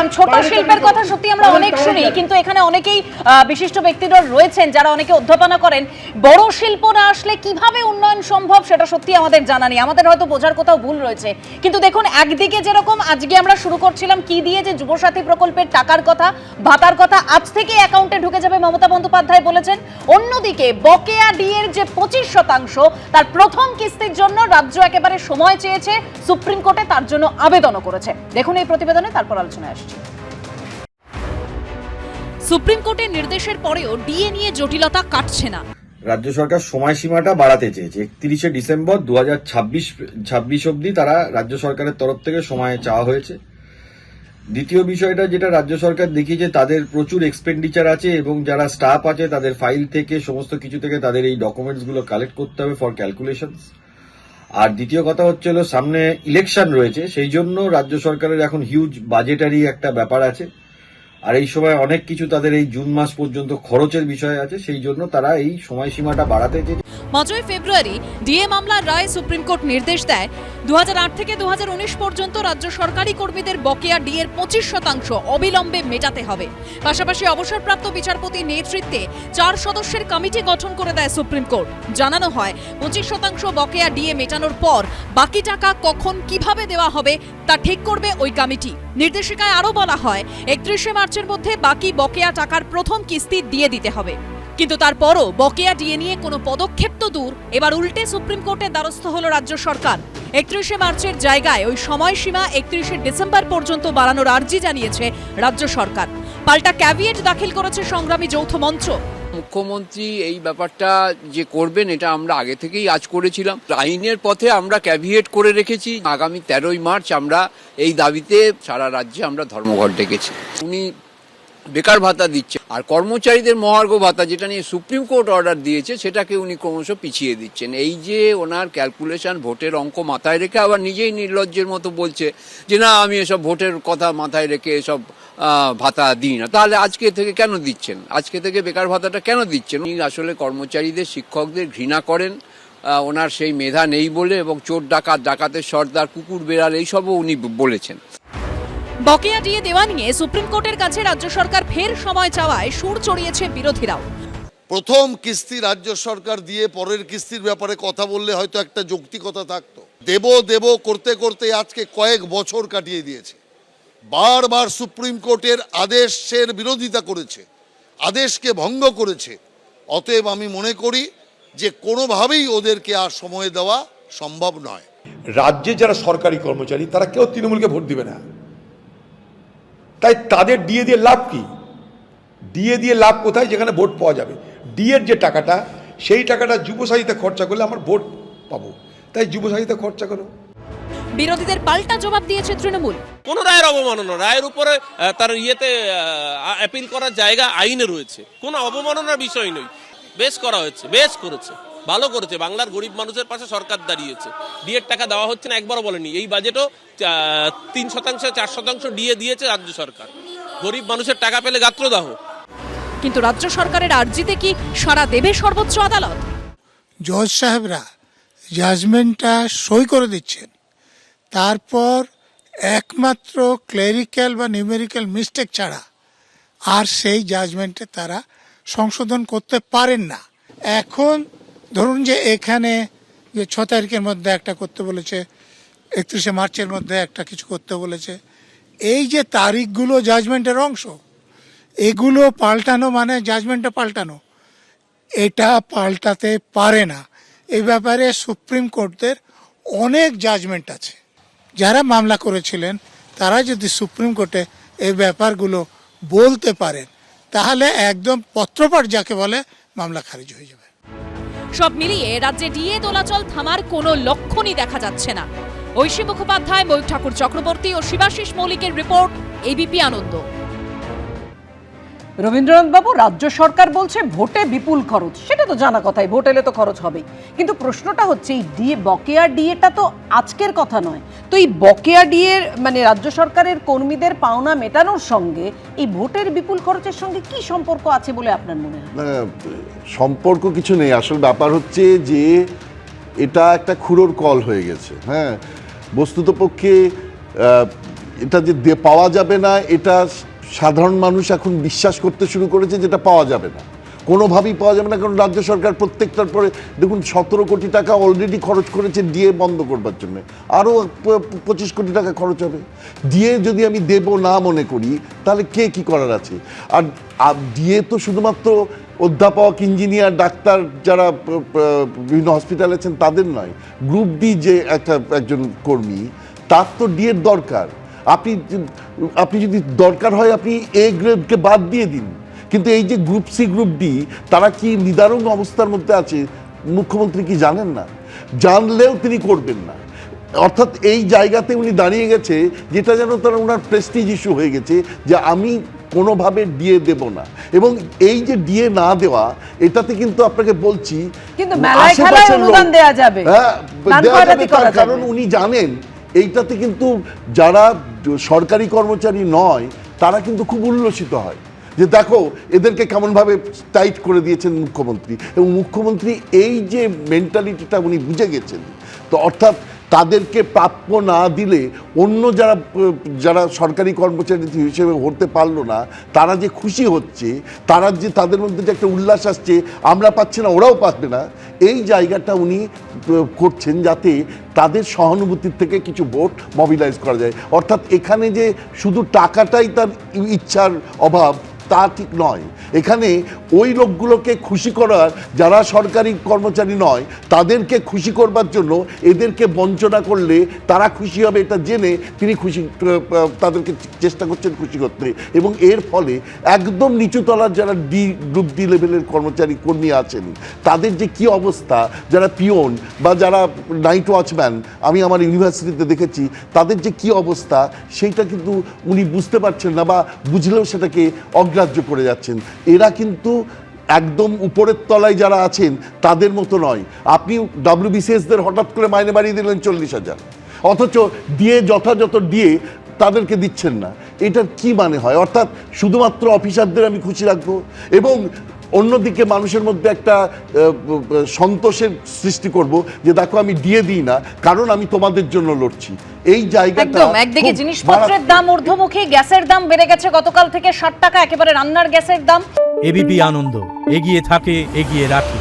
কারণ ছোট শিল্পের কথা সত্যি আমরা অনেক শুনি, কিন্তু এখানে অনেকেই বিশিষ্ট ব্যক্তিরা রয়েছেন যারা অনেকে অধ্যাপনা করেন। বড় শিল্প না আসলে কিভাবে উন্নয়ন সম্ভব সেটা সত্যি আমাদের জানা নেই, আমাদের হয়তো বোঝার কোথাও ভুল রয়েছে। কিন্তু দেখুন, একদিকে যেরকম আজকে আমরা শুরু করছিলাম কি দিয়ে, যে যুবসাথী প্রকল্পের টাকার কথা, ভাতার কথা আজ থেকে অ্যাকাউন্টে ঢুকে যাবে মমতা বন্দ্যোপাধ্যায় বলেছেন। অন্যদিকে বকেয়া ডিএর যে 25% তার প্রথম কিস্তির জন্য রাজ্য একেবারে সময় চেয়েছে সুপ্রিম কোর্টে, তার জন্য আবেদনও করেছে। দেখুন এই প্রতিবেদনে, তারপর আলোচনায় আসছি। সুপ্রিম কোর্টের নির্দেশের পরেও ডিএ নিয়ে জটিলতা কাটছে না। রাজ্য সরকার সময়সীমাটা বাড়াতে চেয়েছে। 31শে ডিসেম্বর 2026 অবধি তারা রাজ্য সরকারের তরফ থেকে সময় চাওয়া হয়েছে। দ্বিতীয় বিষয়টা যেটা রাজ্য সরকার দেখিয়েছে, তাদের প্রচুর এক্সপেন্ডিচার আছে এবং যারা স্টাফ আছে তাদের ফাইল থেকে সমস্ত কিছু থেকে তাদের এই ডকুমেন্টসগুলো কালেক্ট করতে হবে ফর ক্যালকুলেশনস। আর দ্বিতীয় কথা হচ্ছে হলো, সামনে ইলেকশন রয়েছে, সেই জন্য রাজ্য সরকারের এখন হিউজ বাজেটারি একটা ব্যাপার আছে। আর এই সময় অনেক কিছু তাদের এই জুন মাস পর্যন্ত খরচের বিষয় আছে, সেই জন্য তারা এই সময়সীমাটা বাড়াতে চেয়েছে। 5 ফেব্রুয়ারি ডিএ মামলার রায় সুপ্রিম কোর্ট নির্দেশ দেয় 2008 থেকে 2019 পর্যন্ত রাজ্য সরকারি কর্মীদের বকেয়া ডিএর 25% অবিলম্বে মেটাতে হবে। পাশাপাশি অবসরপ্রাপ্ত বিচারপতির নেতৃত্বে 4 সদস্যের কমিটি গঠন করে দেয় সুপ্রিম কোর্ট। জানানো হয় 25% বকেয়া ডিএ মেটানোর পর বাকি টাকা কখন কিভাবে দেওয়া হবে তা ঠিক করবে ওই কমিটি। নির্দেশিকায় আরও বলা হয় 31শে মার্চের মধ্যে বাকি বকেয়া টাকার প্রথম কিস্তি দিয়ে দিতে হবে। কিন্তু তারপরও বকেয়া ডিএ নিয়ে কোনো পদক্ষেপ তো দূর, এবার উল্টে সুপ্রিম কোর্টের দ্বারস্থ হলো রাজ্য সরকার। 31শে মার্চের জায়গায় ওই সময়সীমা 31শে ডিসেম্বর পর্যন্ত বাড়ানোর আর্জি জানিয়েছে রাজ্য সরকার। পাল্টা ক্যাভিয়েট দাখিল করেছে সংগ্রামী যৌথ মঞ্চ। মুখ্যমন্ত্রী এই ব্যাপারটা যে করবেন এটা আমরা আগে থেকেই আজ করেছিলাম। আইনের পথে আমরা ক্যাভিয়েট করে রেখেছি। আগামী 13ই মার্চ আমরা এই দাবিতে সারা রাজ্যে আমরা ধর্মঘট ডেকেছি। উনি বেকার ভাতা দিচ্ছে, আর কর্মচারীদের মহার্ঘ ভাতা যেটা নিয়ে সুপ্রিম কোর্ট অর্ডার দিয়েছে সেটাকে উনি ক্রমশ পিছিয়ে দিচ্ছেন। এই যে ওনার ক্যালকুলেশন, ভোটের অঙ্ক মাথায় রেখে আবার নিজেই নির্লজ্জের মতো বলছে যে না আমি এসব ভোটের কথা মাথায় রেখে এসব ভাতা দিই না। তাহলে আজকে থেকে কেন দিচ্ছেন? আজকে থেকে বেকার ভাতাটা কেন দিচ্ছেন? উনি আসলে কর্মচারীদের, শিক্ষকদের ঘৃণা করেন। ওনার সেই মেধা নেই বলে, এবং চোর ডাকাত, ডাকাতের সর্দার, কুকুর বেড়াল এইসবও উনি বলেছেন। বকেয়া ডিএ দেওয়া নিয়ে সুপ্রিম কোর্টের কাছে রাজ্য সরকার ফের সময় চাওয়ায় সুর চড়িয়েছে বিরোধীরাও। প্রথম কিস্তি রাজ্য সরকার দিয়ে পরের কিস্তির ব্যাপারে কথা বললে হয়তো একটা যৌক্তিকতা থাকতো। দেব করতে করতে আজকে কয়েক বছর কাটিয়ে দিয়েছে। বারবার সুপ্রিম কোর্টের আদেশের বিরোধিতা করেছে, আদেশকে ভঙ্গ করেছে। অতএব আমি মনে করি যে কোনোভাবেই ওদেরকে আর সময় দেওয়া সম্ভব নয়। রাজ্যে যারা সরকারি কর্মচারী তারা কেউ তৃণমূলকে ভোট দিবে না, তাই তাদের ডিএ দিয়ে লাভ কি? ডিএ দিয়ে লাভ কোথায়? যেখানে ভোট পাওয়া যাবে। ডিএর যে টাকাটা, সেই টাকাটা যুবসাথীতে খরচা করলে আমার ভোট পাবো, তাই যুবসাথীতে খরচা করো। বিরোধীদের পাল্টা জবাব দিয়েছে তৃণমূল। কোন রায়ের অবমাননা, রায়ের উপরে তার অ্যাপিল করার জায়গা আইনে রয়েছে, কোনো অবমাননার বিষয় নয়। বেশ করা হয়েছে, বেশ করেছে, ভালো করেছে। বাংলার গরিব মানুষের পাশে সরকার দাঁড়িয়েছে। ডিএর টাকা দেওয়া হচ্ছে না একবারও বলেনি। এই বাজেটও 3%, 4% ডিএ দিয়েছে রাজ্য সরকার। গরিব মানুষের টাকা পেলে গাত্রদাহ। কিন্তু রাজ্য সরকারের আর্জিতে কি সাড়া দেবে সর্বোচ্চ আদালত? জজ সাহেবরা জাজমেন্টটা সই করে দিচ্ছেন, তারপর একমাত্র ক্লেরিক্যাল বা নিউমেরিক্যাল মিস্টেক ছাড়া আর সেই জাজমেন্টে তারা সংশোধন করতে পারেন না। এখন ধরুন যে এখানে যে 6 তারিখের মধ্যে একটা করতে বলেছে, 31শে মার্চের মধ্যে একটা কিছু করতে বলেছে, এই যে তারিখগুলো জাজমেন্টের অংশ, এগুলো পাল্টানো মানে জাজমেন্টটা পাল্টানো, এটা পাল্টাতে পারে না। এই ব্যাপারে সুপ্রিম কোর্টের অনেক জাজমেন্ট আছে। যারা মামলা করেছিলেন তারা যদি সুপ্রিম কোর্টে এই ব্যাপারগুলো বলতে পারেন তাহলে একদম পত্রপাঠ যাকে বলে মামলা খারিজ হয়ে যাবে। সব মিলিয়ে রাজ্যে ডিএ দোলাচল থামার কোনো লক্ষণই দেখা যাচ্ছে না। ঐশী মুখোপাধ্যায়, ময়ূর ঠাকুর চক্রবর্তী ও শিবাশিস মৌলিকের রিপোর্ট, এবিপি আনন্দ। রবীন্দ্রনাথ বাবু, রাজ্য সরকার বলছে ভোটে বিপুল খরচ, সেটা তো জানা কথাই, ভোট এলে তো খরচ হবেই। কিন্তু প্রশ্নটা হচ্ছে এই ডিএ, বকেয়া ডিএটা তো আজকের কথা নয়। তো এই বকেয়া ডিএর মানে রাজ্য সরকারের কর্মীদের পাওনা মেটানোর সঙ্গে এই ভোটের বিপুল খরচের সঙ্গে কি সম্পর্ক আছে বলে আপনার মনে হয়? সম্পর্ক কিছু নেই। আসল ব্যাপার হচ্ছে যে এটা একটা খুঁড়োর কল হয়ে গেছে। হ্যাঁ, বস্তুতপক্ষে এটা যে পাওয়া যাবে না, এটা সাধারণ মানুষ এখন বিশ্বাস করতে শুরু করেছে যেটা পাওয়া যাবে না, কোনোভাবেই পাওয়া যাবে না। কারণ রাজ্য সরকার প্রত্যেকটার পরে দেখুন 17 কোটি টাকা অলরেডি খরচ করেছে ডিএ বন্ধ করবার জন্য, আরও 25 কোটি টাকা খরচ হবে। ডিএ যদি আমি দেব না মনে করি তাহলে কে কি করার আছে? আর ডিএ তো শুধুমাত্র অধ্যাপক, ইঞ্জিনিয়ার, ডাক্তার যারা বিভিন্ন হসপিটালে আছেন তাদের নয়, গ্রুপ ডি যে একজন কর্মী তার তো ডিএর দরকার। আপনি যদি দরকার হয় আপনি এ গ্রেডকে বাদ দিয়ে দিন, কিন্তু এই যে গ্রুপ সি, গ্রুপ ডি তারা কি নিদারুণ অবস্থার মধ্যে আছে মুখ্যমন্ত্রী কি জানেন না? জানলেও তিনি করবেন না। অর্থাৎ এই জায়গাতে উনি দাঁড়িয়ে গেছে যেটা যেন তার ওনার প্রেস্টিজ ইস্যু হয়ে গেছে যে আমি কোনোভাবে ডিএ দেব না। এবং এই যে ডিএ না দেওয়া, এটাতে কিন্তু আপনাকে বলছি কিন্তু মেলায় খেলায় অনুদান দেয়া যাবে, হ্যাঁ দান দেওয়া যাবে, খয়রাতি করা তার কারণ যাবে। উনি জানেন এইটাতে কিন্তু যারা সরকারি কর্মচারী নয় তারা কিন্তু খুব উল্লসিত হয় যে দেখো এদেরকে কেমনভাবে টাইট করে দিয়েছেন মুখ্যমন্ত্রী। এবং মুখ্যমন্ত্রী এই যে মেন্টালিটিটা উনি বুঝে গেছেন, তো অর্থাৎ তাদেরকে প্রাপ্য না দিলে অন্য যারা সরকারি কর্মচারী হিসেবে হতে পারলো না তারা যে খুশি হচ্ছে, তারা যে তাদের মধ্যে যে একটা উল্লাস আসছে, আমরা পাচ্ছি না ওরাও পাবে না, এই জায়গাটা উনি করছেন যাতে তাদের সহানুভূতির থেকে কিছু ভোট মোবিলাইজ করা যায়। অর্থাৎ এখানে যে শুধু টাকাটাই তার ইচ্ছার অভাব তা ঠিক নয়, এখানে ওই লোকগুলোকে খুশি করার যারা সরকারি কর্মচারী নয় তাদেরকে খুশি করবার জন্য এদেরকে বঞ্চনা করলে তারা খুশি হবে এটা জেনে তিনি তাদেরকে চেষ্টা করছেন খুশি করতে। এবং এর ফলে একদম নিচুতলার যারা গ্রুপ ডি লেভেলের কর্মী আছেন তাদের যে কি অবস্থা, যারা পিওন বা যারা নাইট ওয়াচম্যান, আমি আমার ইউনিভার্সিটিতে দেখেছি তাদের যে কি অবস্থা সেইটা কিন্তু উনি বুঝতে পারছেন না, বা বুঝলেও সেটাকে অগ্রাহ্য করে যাচ্ছেন। এরা কিন্তু একদম উপরের তলায় যারা আছেন তাদের মতো নয়। আপনি WBCS-দের হঠাৎ করে মাইনে বাড়িয়ে দিলেন 40,000, অথচ দিয়ে যথাযথ দিয়ে তাদেরকে দিচ্ছেন না, এটার কি মানে হয়? অর্থাৎ শুধুমাত্র অফিসারদের আমি খুশি রাখবো এবং অন্যদিকে মানুষের মধ্যে একটা সন্তোষের সৃষ্টি করব যে দেখো আমি দিয়ে দিই না কারণ আমি তোমাদের জন্য লড়ছি। এই জায়গাটা একদম একদিকে জিনিসপত্রের দাম ঊর্ধ্বমুখী, গ্যাসের দাম বেড়ে গেছে গতকাল থেকে 60 টাকা একেবারে রান্নার গ্যাসের দাম। এবিপি আনন্দ এগিয়ে থাকে, এগিয়ে রাখে।